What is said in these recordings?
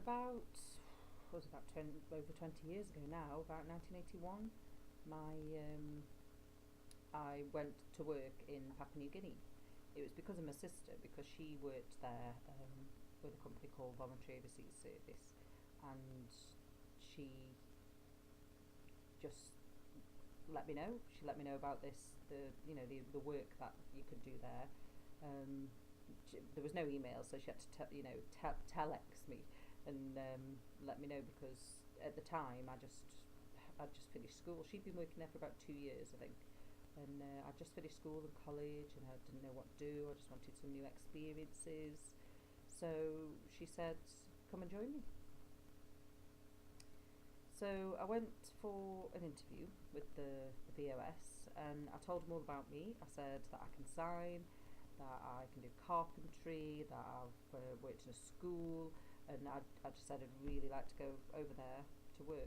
about 20, over 20 years ago now, about 1981, I went to work in Papua New Guinea. It was because of my sister, because she worked there with a company called Voluntary Overseas Service, and she just let me know. She let me know about this, the work that you could do there. There was no email, so she had to telex me and let me know, because at the time I'd just finished school. She'd been working there for about 2 years, I think, and I'd just finished school and college, and I didn't know what to do. I just wanted some new experiences, so she said, "Come and join me." So I went for an interview with the BOS, and I told them all about me. I said that I can sign, that I can do carpentry, that I've worked in a school, and I just said I'd really like to go over there to work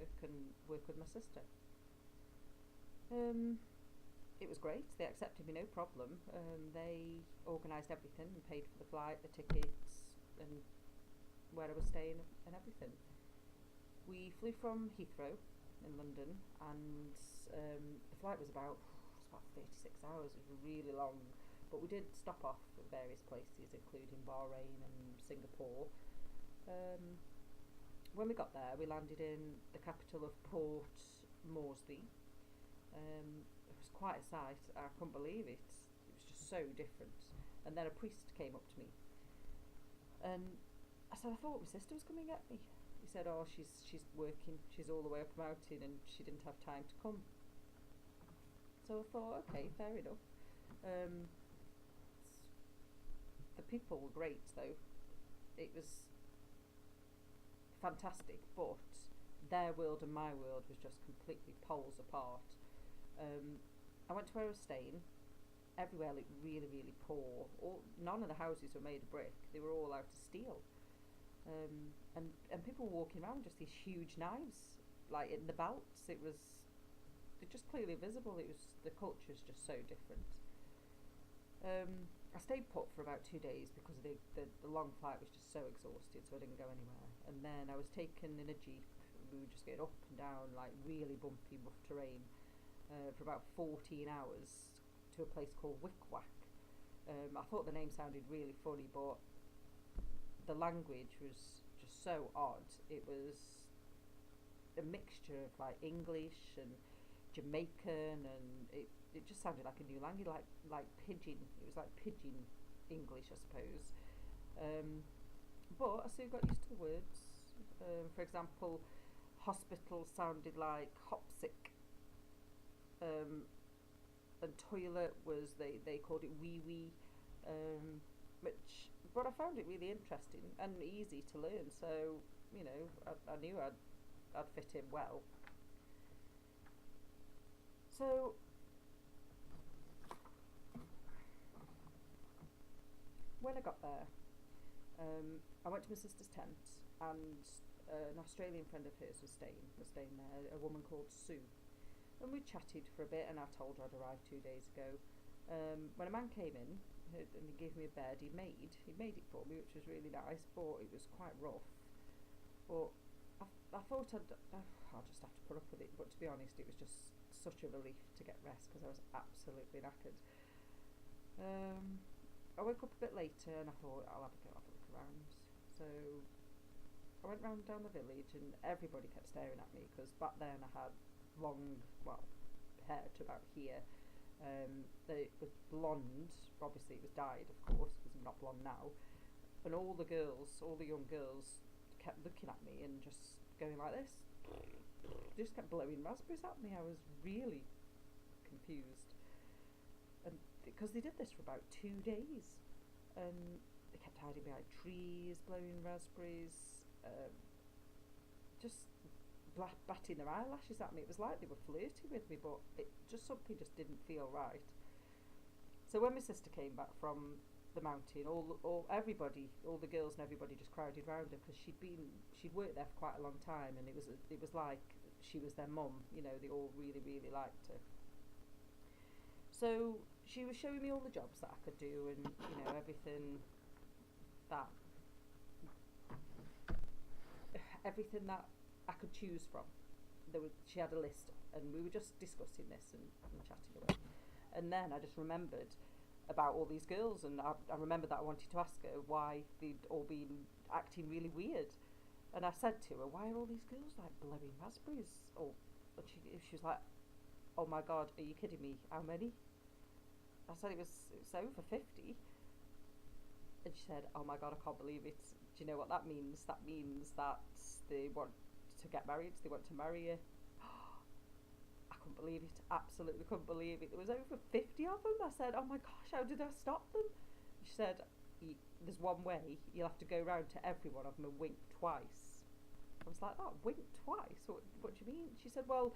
with my sister. It was great. They accepted me, no problem. They organised everything and paid for the flight, the tickets, and where I was staying and everything. We flew from Heathrow in London, and the flight was about 36 hours. It was really long, but we did stop off at various places, including Bahrain and Singapore. When we got there, we landed in the capital of Port Moresby. It was quite a sight. I couldn't believe it. It was just so different. And then a priest came up to me, and I said, "I thought my sister was coming at me." He said, "Oh, she's working. She's all the way up a mountain, and she didn't have time to come." So I thought, okay, fair enough. Um, the people were great, though. It was fantastic, but their world and my world was just completely poles apart. I went to where I was staying. Everywhere looked really, really poor. None of the houses were made of brick. They were all out of steel. And people were walking around just these huge knives, like in the belts. They're just clearly visible. The culture's just so different. I stayed put for about 2 days because the long flight was just so exhausted, so I didn't go anywhere. And then I was taken in a jeep. We were just going up and down like really bumpy, rough terrain for about 14 hours to a place called Wickwhack. I thought the name sounded really funny, but the language was just so odd. It was a mixture of like English and Jamaican, and it just sounded like a new language, like pidgin. It was like pidgin English, I suppose. But I soon got used to the words. For example, hospital sounded like hopsick, and toilet was they called it wee wee, but I found it really interesting and easy to learn. So I knew I'd fit in well. So when I got there, I went to my sister's tent, and an Australian friend of hers was staying there, a woman called Sue, and we chatted for a bit, and I told her I'd arrived 2 days ago. When a man came in and he gave me a bed, he made it for me, which was really nice, but it was quite rough. But I thought I'll just have to put up with it, but to be honest, it was just such a relief to get rest because I was absolutely knackered. I woke up a bit later, and I thought I'll have a look around. So I went round down the village, and everybody kept staring at me because back then I had long, hair to about here. It was blonde. Obviously, it was dyed, of course, because I'm not blonde now. And all the young girls, kept looking at me and just going like this. They just kept blowing raspberries at me. I was really confused, and because they did this for about 2 days, and they kept hiding behind trees, blowing raspberries, just batting their eyelashes at me. It was like they were flirting with me, but something just didn't feel right. So when my sister came back from the mountain, everybody, all the girls and everybody just crowded round her because she'd worked there for quite a long time, and it was like she was their mum. They all really, really liked her. So she was showing me all the jobs that I could do, and everything that everything that I could choose from. She had a list, and we were just discussing this and chatting away. And then I just remembered about all these girls, and I remember that I wanted to ask her why they'd all been acting really weird. And I said to her, why are all these girls like blowing raspberries? Oh, and she was like, oh my God, are you kidding me? How many? I said it's over 50. And she said, oh my God, I can't believe it. Do you know what that means? That means that they want to get married, they want to marry you. I couldn't believe it, absolutely couldn't believe it. There was over 50 of them. I said, oh my gosh, how did I stop them? She said, there's one way, you'll have to go round to every one of them and wink twice. I was like, oh, wink twice? What do you mean? She said, well,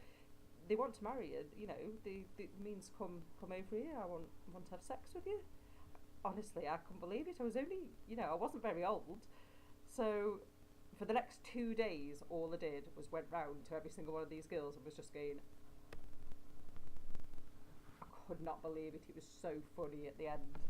they want to marry you, you know, it means come over here, I want to have sex with you. Honestly, I couldn't believe it. I was only, you know, I wasn't very old. So for the next 2 days, all I did was went round to every single one of these girls and was just going, I could not believe it. It was so funny at the end.